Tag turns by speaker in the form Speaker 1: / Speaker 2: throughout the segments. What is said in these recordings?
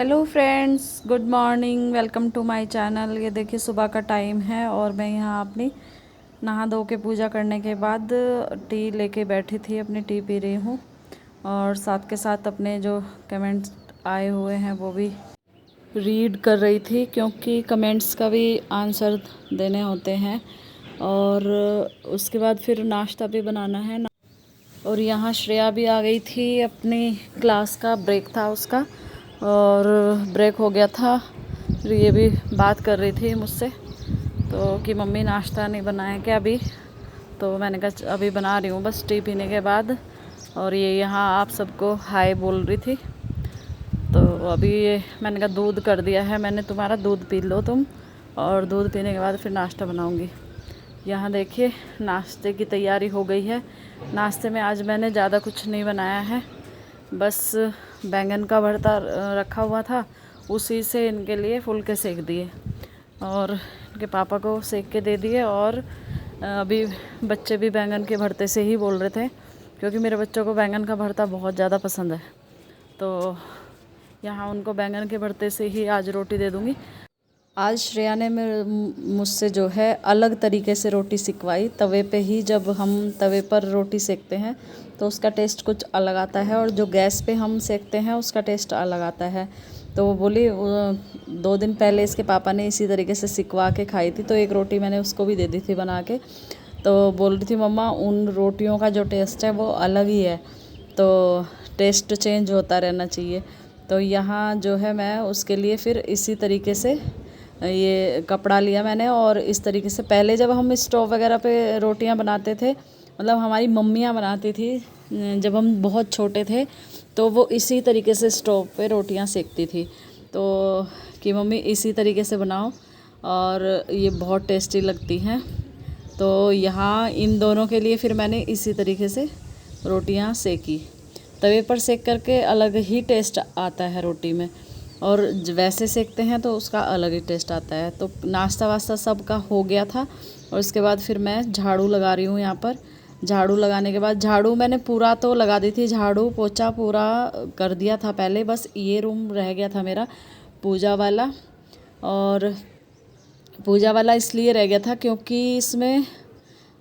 Speaker 1: Hello friends, good morning. Welcome to my channel. ये देखिए सुबह का टाइम है और मैं यहाँ अपनी नहा धो के पूजा करने के बाद टी लेके बैठी थी, अपनी टी पी रही हूँ और साथ के साथ अपने जो कमेंट्स आए हुए हैं वो भी रीड कर रही थी, क्योंकि कमेंट्स का भी आंसर देने होते हैं। और उसके बाद फिर नाश्ता भी बनाना है और यहाँ श्रेया भी आ गई थी। अपनी क्लास का ब्रेक था उसका, और ब्रेक हो गया था। फिर ये भी बात कर रही थी मुझसे तो कि मम्मी नाश्ता नहीं बनाया क्या अभी। तो मैंने कहा अभी बना रही हूँ बस टी पीने के बाद। और ये यहाँ आप सबको हाय बोल रही थी। तो अभी ये मैंने कहा दूध कर दिया है मैंने, तुम्हारा दूध पी लो तुम, और दूध पीने के बाद फिर नाश्ता बनाऊँगी। यहाँ देखिए नाश्ते की तैयारी हो गई है। नाश्ते में आज मैंने ज़्यादा कुछ नहीं बनाया है, बस बैंगन का भरता रखा हुआ था, उसी से इनके लिए फुलके सेक दिए और इनके पापा को सेक के दे दिए। और अभी बच्चे भी बैंगन के भरते से ही बोल रहे थे, क्योंकि मेरे बच्चों को बैंगन का भरता बहुत ज़्यादा पसंद है। तो यहाँ उनको बैंगन के भरते से ही आज रोटी दे दूँगी। आज श्रेया ने मुझसे जो है अलग तरीके से रोटी सिखवाई। तवे पे ही, जब हम तवे पर रोटी सेकते हैं तो उसका टेस्ट कुछ अलग आता है, और जो गैस पे हम सेकते हैं उसका टेस्ट अलग आता है। तो वो बोली 2 दिन पहले इसके पापा ने इसी तरीके से सिखवा के खाई थी, तो एक रोटी मैंने उसको भी दे दी थी बना के। तो बोल रही थी मम्मा उन रोटियों का जो टेस्ट है वो अलग ही है, तो टेस्ट चेंज होता रहना चाहिए। तो यहाँ जो है मैं उसके लिए फिर इसी तरीके से ये कपड़ा लिया मैंने, और इस तरीके से पहले जब हम स्टोव वगैरह पे रोटियां बनाते थे, मतलब हमारी मम्मियां बनाती थी जब हम बहुत छोटे थे, तो वो इसी तरीके से स्टोव पे रोटियां सेकती थी। तो कि मम्मी इसी तरीके से बनाओ और ये बहुत टेस्टी लगती हैं। तो यहाँ इन दोनों के लिए फिर मैंने इसी तरीके से रोटियां सेकी। तवे पर सेक करके अलग ही टेस्ट आता है रोटी में, और वैसे सेकते हैं तो उसका अलग ही टेस्ट आता है। तो नाश्ता वास्ता सब का हो गया था, और इसके बाद फिर मैं झाड़ू लगा रही हूँ यहाँ पर। झाड़ू लगाने के बाद, झाड़ू मैंने पूरा तो लगा दी थी, झाड़ू पोछा पूरा कर दिया था पहले, बस ये रूम रह गया था मेरा पूजा वाला। और पूजा वाला इसलिए रह गया था क्योंकि इसमें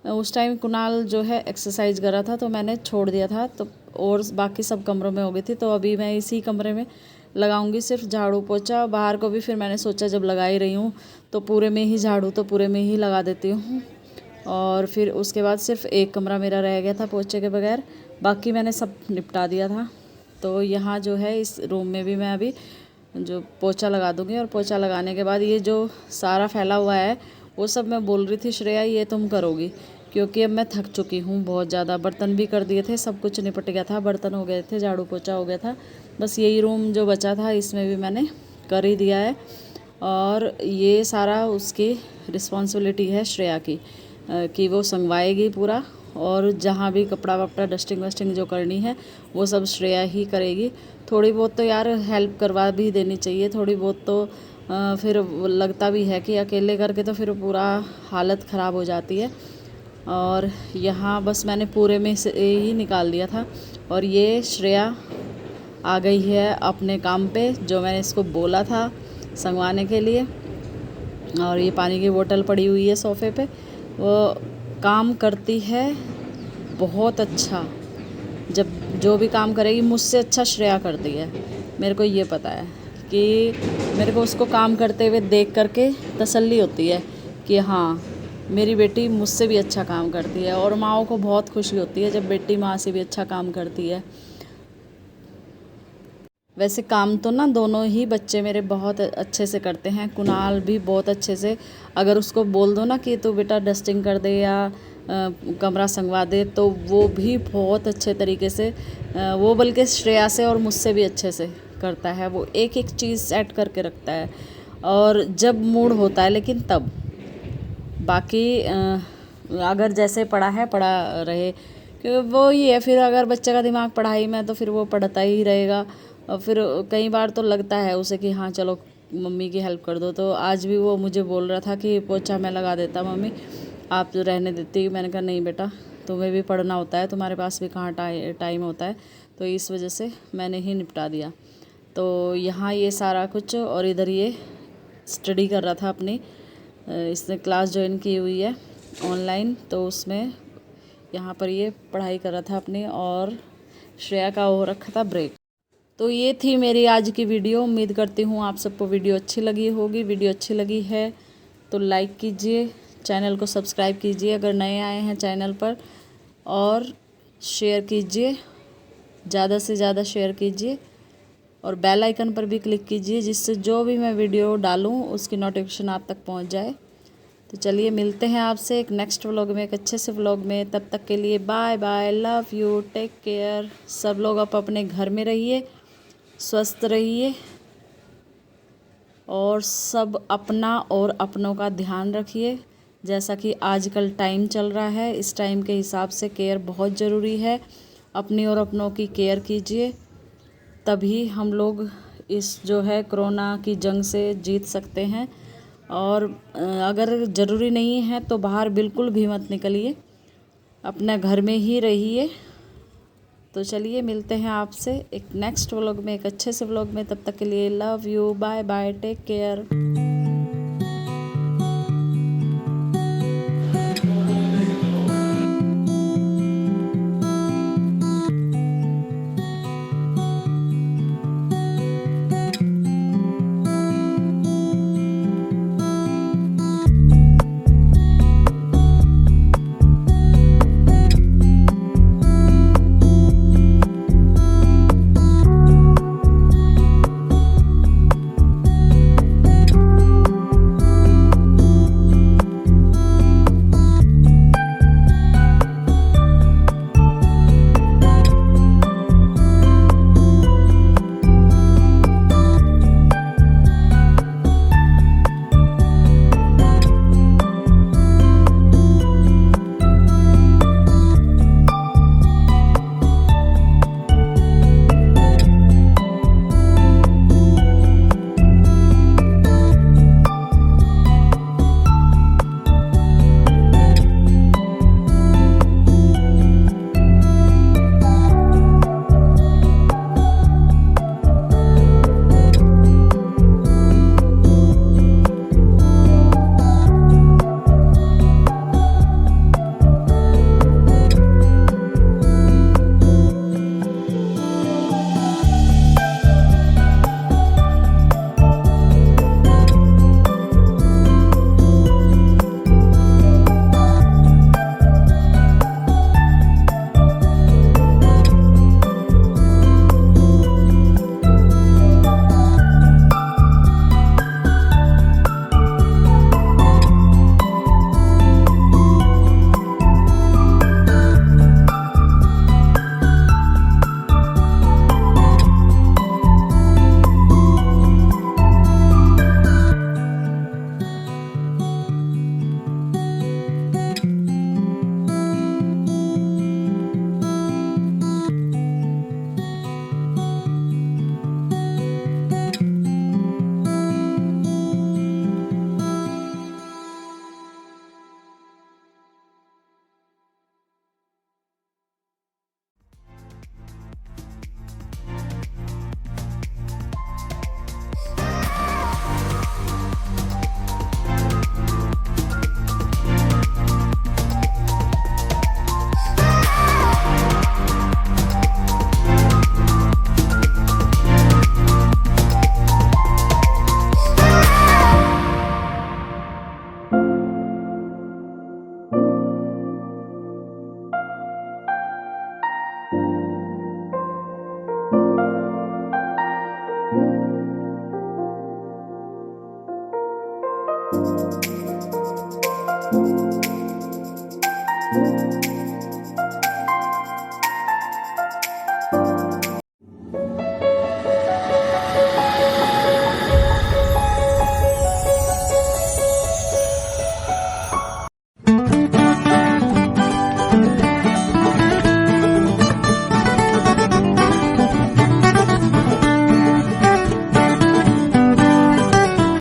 Speaker 1: उस टाइम कुणाल जो है एक्सरसाइज कर रहा था, तो मैंने छोड़ दिया था। तो और बाकी सब कमरों में हो गई थी, तो अभी मैं इसी कमरे में लगाऊंगी सिर्फ झाड़ू पोछा। बाहर को भी फिर मैंने सोचा जब लगा ही रही हूँ तो पूरे में ही झाड़ू तो पूरे में ही लगा देती हूँ। और फिर उसके बाद सिर्फ एक कमरा मेरा रह गया था पोछे के बगैर, बाकी मैंने सब निपटा दिया था। तो यहाँ जो है इस रूम में भी मैं अभी जो पोछा लगा दूँगी, और पोछा लगाने के बाद ये जो सारा फैला हुआ है वो सब मैं बोल रही थी श्रेया ये तुम करोगी, क्योंकि अब मैं थक चुकी हूँ बहुत ज़्यादा। बर्तन भी कर दिए थे, सब कुछ निपट गया था, बर्तन हो गए थे, झाड़ू पोछा हो गया था, बस यही रूम जो बचा था इसमें भी मैंने कर ही दिया है। और ये सारा उसकी रिस्पॉन्सिबिलिटी है श्रेया की, कि वो संगवाएगी पूरा, और जहाँ भी कपड़ा वपड़ा डस्टिंग वस्टिंग जो करनी है वो सब श्रेया ही करेगी। थोड़ी बहुत तो यार हेल्प करवा भी देनी चाहिए, थोड़ी बहुत तो फिर लगता भी है कि अकेले करके तो फिर पूरा हालत ख़राब हो जाती है। और यहाँ बस मैंने पूरे में से ही निकाल दिया था, और ये श्रेया आ गई है अपने काम पे, जो मैंने इसको बोला था संगवाने के लिए। और ये पानी की बोतल पड़ी हुई है सोफ़े पे, वो काम करती है बहुत अच्छा। जब जो भी काम करेगी मुझसे अच्छा श्रेया करती है, मेरे को ये पता है कि मेरे को उसको काम करते हुए देख करके तसल्ली होती है कि हाँ मेरी बेटी मुझसे भी अच्छा काम करती है। और माँओं को बहुत खुशी होती है जब बेटी माँ से भी अच्छा काम करती है। वैसे काम तो ना दोनों ही बच्चे मेरे बहुत अच्छे से करते हैं। कुणाल भी बहुत अच्छे से, अगर उसको बोल दो ना कि तू बेटा डस्टिंग कर दे या कमरा संगवा दे, तो वो भी बहुत अच्छे तरीके से, वो बल्कि श्रेया से और मुझसे भी अच्छे से करता है। वो एक एक चीज़ सेट करके रखता है, और जब मूड होता है लेकिन तब। बाकी अगर जैसे पढ़ा है पढ़ा रहे, क्योंकि वो ही है, फिर अगर बच्चे का दिमाग पढ़ाई में तो फिर वो पढ़ता ही रहेगा। और फिर कई बार तो लगता है उसे कि हाँ चलो मम्मी की हेल्प कर दो। तो आज भी वो मुझे बोल रहा था कि पोछा मैं लगा देता मम्मी, आप तो रहने देती। मैंने कहा नहीं बेटा, तुम्हें भी पढ़ना होता है, तुम्हारे पास भी कहाँ टाइम होता है। तो इस वजह से मैंने ही निपटा दिया। तो यहाँ ये सारा कुछ, और इधर ये स्टडी कर रहा था अपनी, इसने क्लास ज्वाइन की हुई है ऑनलाइन, तो उसमें यहाँ पर ये पढ़ाई कर रहा था अपनी, और श्रेया का हो रखा था ब्रेक। तो ये थी मेरी आज की वीडियो। उम्मीद करती हूँ आप सबको वीडियो अच्छी लगी होगी। वीडियो अच्छी लगी है तो लाइक कीजिए, चैनल को सब्सक्राइब कीजिए अगर नए आए हैं चैनल पर, और शेयर कीजिए, ज़्यादा से ज़्यादा शेयर कीजिए, और बेल आइकन पर भी क्लिक कीजिए, जिससे जो भी मैं वीडियो डालूँ उसकी नोटिफिकेशन आप तक पहुंच जाए। तो चलिए मिलते हैं आपसे एक नेक्स्ट व्लॉग में, एक अच्छे से व्लॉग में। तब तक के लिए bye bye, love you, take care. सब लोग आप अपने घर में रहिए, स्वस्थ रहिए, और सब अपना और अपनों का ध्यान रखिए। जैसा कि आजकल टाइम चल रहा है, इस टाइम के हिसाब से केयर बहुत ज़रूरी है। अपनी और अपनों की केयर कीजिए, तभी हम लोग इस जो है कोरोना की जंग से जीत सकते हैं। और अगर ज़रूरी नहीं है तो बाहर बिल्कुल भी मत निकलिए, अपने घर में ही रहिए। तो चलिए मिलते हैं आपसे एक नेक्स्ट व्लॉग में, एक अच्छे से व्लॉग में। तब तक के लिए love you, bye bye, take care.